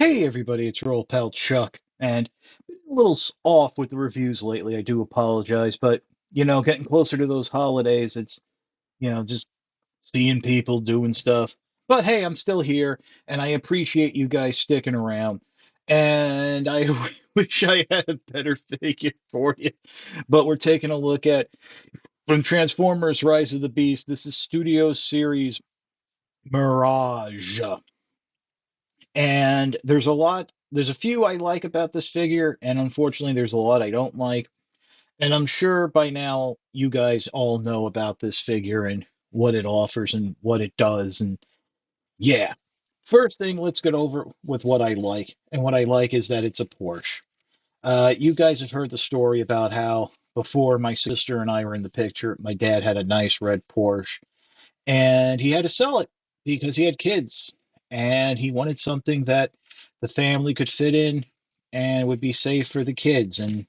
Hey everybody, it's your old pal Chuck, and been a little off with the reviews lately. I do apologize, but getting closer to those holidays, it's just seeing people doing stuff. But hey, I'm still here, and I appreciate you guys sticking around. And I wish I had a better figure for you. But we're taking a look at from Transformers: Rise of the Beast. This is Studio Series Mirage. And there's a few I like about this figure, and unfortunately, there's a lot I don't like. And I'm sure by now you guys all know about this figure and what it offers and what it does. And yeah, first thing, let's get over with what I like. And what I like is that it's a Porsche. You guys have heard the story about how before my sister and I were in the picture, my dad had a nice red Porsche and he had to sell it because he had kids and he wanted something that the family could fit in and would be safe for the kids. And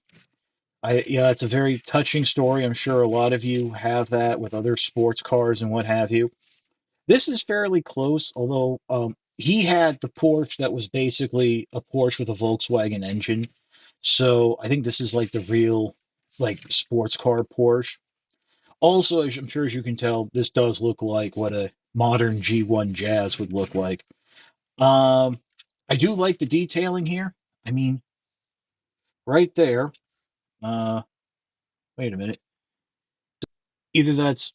it's a very touching story. I'm sure a lot of you have that with other sports cars and what have you. This is fairly close, although he had the Porsche that was basically a Porsche with a Volkswagen engine. So I think this is like the real like sports car Porsche. Also, as I'm sure as you can tell, this does look like what a modern G1 Jazz would look like. Um, I do like the detailing here. I mean, right there. Uh, Wait a minute. Either that's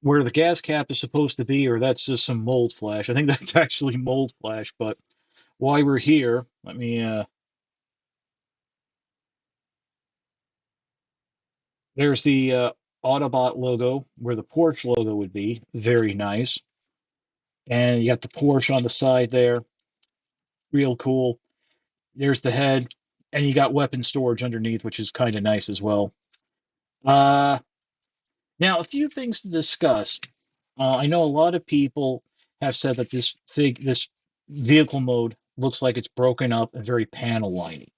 where the gas cap is supposed to be, or that's just some mold flash. I think that's actually mold flash. But while we're here, let me. There's the Autobot logo where the Porsche logo would be. Very nice. And you got the Porsche on the side there. Real cool. There's the head, and you got weapon storage underneath, which is kind of nice as well. Uh, Now, a few things to discuss. I know a lot of people have said that this vehicle mode looks like it's broken up and very panel liney.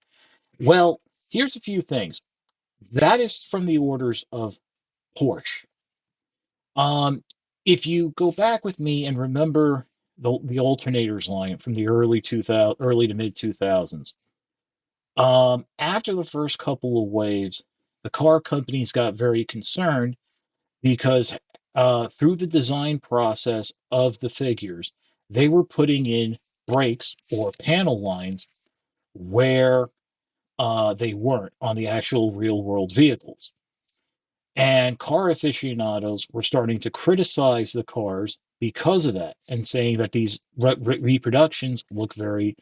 Well, here's a few things. That is from the orders of Porsche. Um, if you go back with me and remember the alternators line from the early to mid 2000s. After the first couple of waves, the car companies got very concerned because through the design process of the figures, they were putting in brakes or panel lines where they weren't on the actual real world vehicles. And car aficionados were starting to criticize the cars because of that and saying that these reproductions look very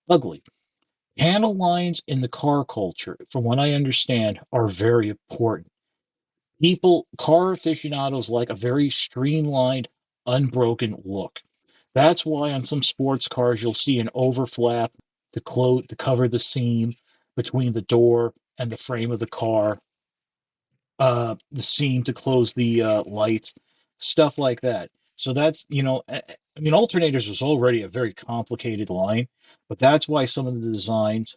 ugly. Panel lines in the car culture, from what I understand, are very important. Car aficionados like a very streamlined, unbroken look. That's why on some sports cars you'll see an overflap to cover the seam between the door and the frame of the car, the seam to close the lights, stuff like that. So that's, I mean, alternators was already a very complicated line, but that's why some of the designs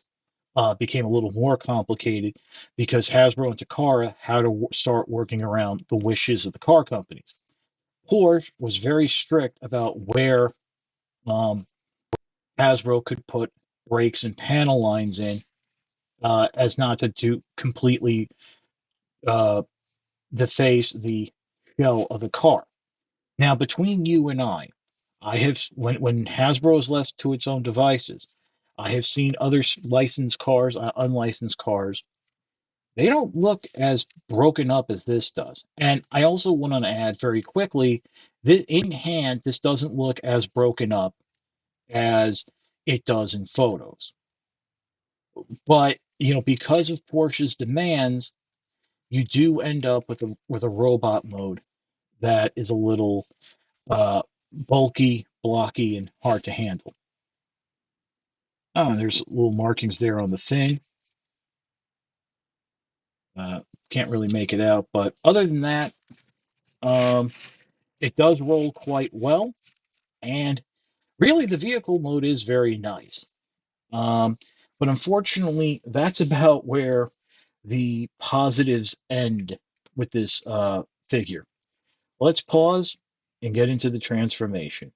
became a little more complicated because Hasbro and Takara had to start working around the wishes of the car companies. Porsche was very strict about where um, Hasbro could put brakes and panel lines in, as not to do completely uh, deface the shell of the car. Now, between you and I have when Hasbro is left to its own devices, I have seen other licensed cars, unlicensed cars. They don't look as broken up as this does. And I also want to add very quickly that in hand, this doesn't look as broken up as it does in photos. But because of Porsche's demands, you do end up with a robot mode that is a little bulky, blocky, and hard to handle. Oh, there's little markings there on the thing. Uh, can't really make it out, but other than that, um, it does roll quite well, and really the vehicle mode is very nice. Um, but unfortunately, that's about where the positives end with this figure. Let's pause and get into the transformation.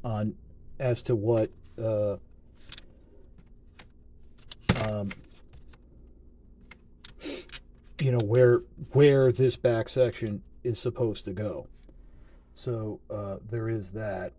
on as to what uh, um, where this back section is supposed to go. So there is that.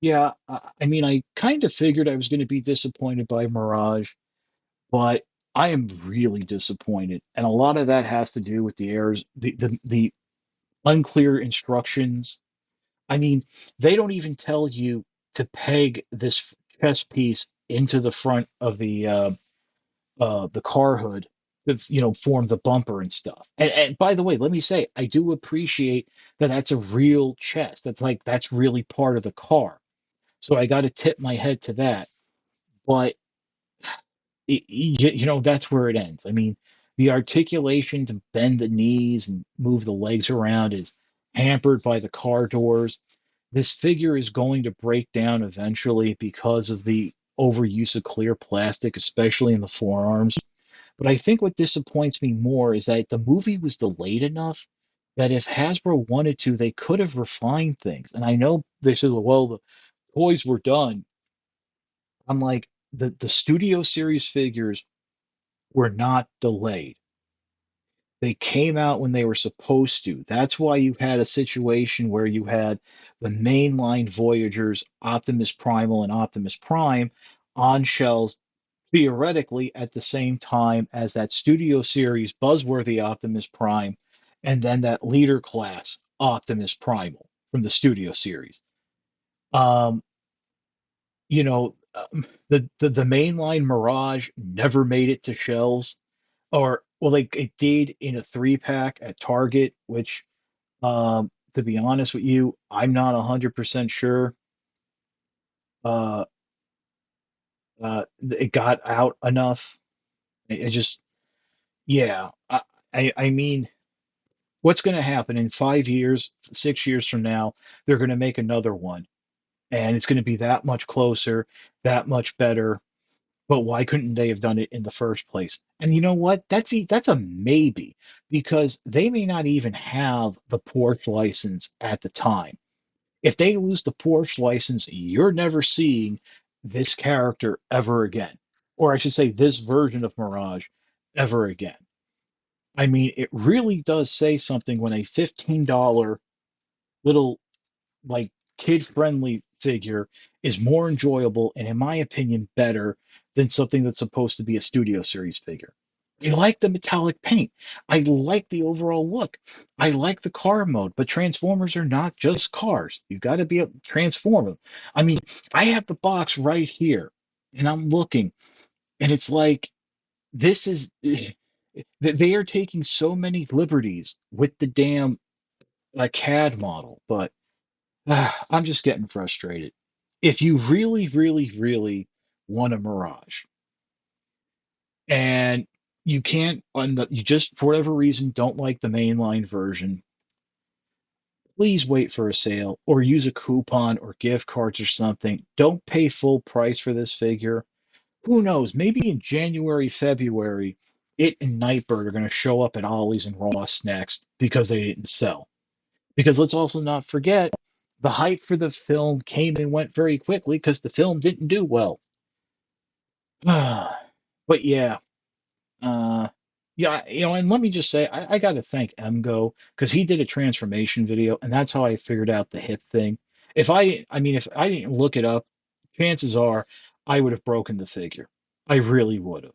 Yeah, I mean, I kind of figured I was going to be disappointed by Mirage, but I am really disappointed, and a lot of that has to do with the errors, the unclear instructions. I mean, they don't even tell you to peg this chest piece into the front of the car hood to form the bumper and stuff. And by the way, let me say, I do appreciate that that's a real chest. That's really part of the car. So I got to tip my head to that. But that's where it ends. I mean, the articulation to bend the knees and move the legs around is hampered by the car doors. This figure is going to break down eventually because of the overuse of clear plastic, especially in the forearms. But I think what disappoints me more is that the movie was delayed enough that if Hasbro wanted to, they could have refined things. And I know they said, well, the toys were done. I'm like, the studio series figures were not delayed. They came out when they were supposed to. That's why you had a situation where you had the mainline Voyagers, Optimus Primal and Optimus Prime on shelves theoretically at the same time as that studio series buzzworthy Optimus Prime and then that leader class, Optimus Primal from the Studio series. Um, the mainline Mirage never made it to shelves, or well, like it did in a 3 pack at Target, which, to be honest with you, I'm not 100% sure. Uh, it got out enough. It just, yeah. I mean, what's going to happen in 5 years, 6 years from now? They're going to make another one, and it's going to be that much closer, that much better. But why couldn't they have done it in the first place? And you know what? That's a maybe, because they may not even have the Porsche license at the time. If they lose the Porsche license, you're never seeing this character ever again. Or I should say, this version of Mirage ever again. I mean, it really does say something when a $15 little, like, kid-friendly figure is more enjoyable and, in my opinion, better than something that's supposed to be a Studio Series figure. I like the metallic paint. I like the overall look. I like the car mode, but Transformers are not just cars. You got to be able to transform them. I mean, I have the box right here, and I'm looking, and it's like this is they are taking so many liberties with the damn CAD model, but I'm just getting frustrated. If you really, really, really want a Mirage, and you can't you just for whatever reason don't like the mainline version, please wait for a sale or use a coupon or gift cards or something. Don't pay full price for this figure. Who knows? Maybe in January, February, it and Nightbird are going to show up at Ollie's and Ross next because they didn't sell. Because let's also not forget, the hype for the film came and went very quickly because the film didn't do well. But yeah, uh, yeah, and let me just say, I got to thank MGO because he did a transformation video, and that's how I figured out the hip thing. If I didn't look it up, chances are I would have broken the figure. I really would have,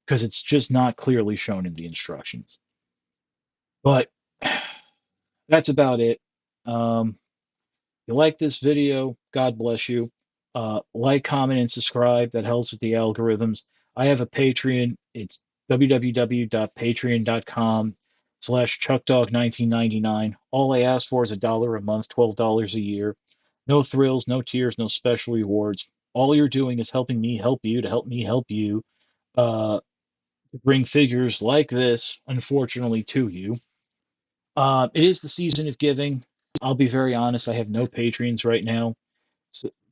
because it's just not clearly shown in the instructions. But that's about it. You like this video, God bless you. Like, comment, and subscribe. That helps with the algorithms. I have a Patreon. It's www.patreon.com/ChuckDog1999. All I ask for is $1 a month, $12 a year. No thrills, no tiers, no special rewards. All you're doing is helping me help you to help me help you, to bring figures like this, unfortunately, to you. It is the season of giving. I'll be very honest, I have no Patreons right now.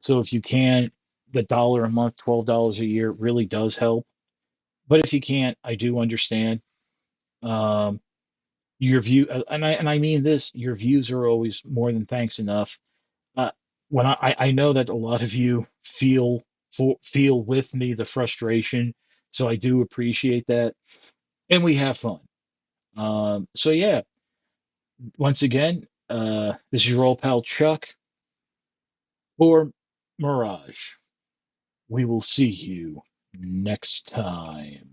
So if you can, the dollar a month, $12 a year really does help. But if you can't, I do understand. Um, your view, and I mean this, your views are always more than thanks enough. Uh, when I know that a lot of you feel with me the frustration, so I do appreciate that, and we have fun. So yeah, once again, this is your old pal Chuck for Mirage. We will see you next time.